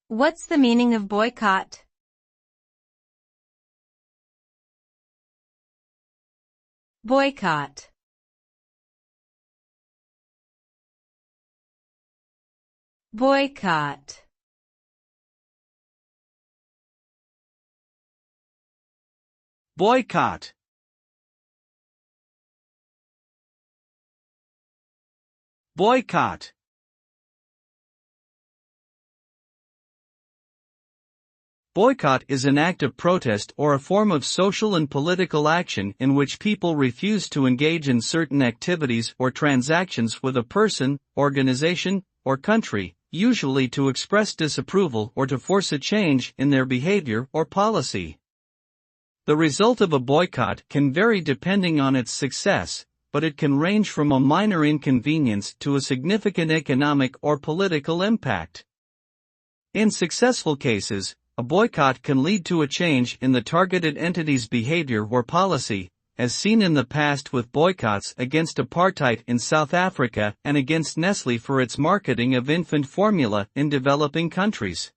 What's the meaning of boycott? Boycott. Boycott. Boycott. Boycott. Boycott is an act of protest or a form of social and political action in which people refuse to engage in certain activities or transactions with a person, organization, or country, usually to express disapproval or to force a change in their behavior or policy. The result of a boycott can vary depending on its success, but it can range from a minor inconvenience to a significant economic or political impact. In successful cases, a boycott can lead to a change in the targeted entity's behavior or policy, as seen in the past with boycotts against apartheid in South Africa and against Nestlé for its marketing of infant formula in developing countries.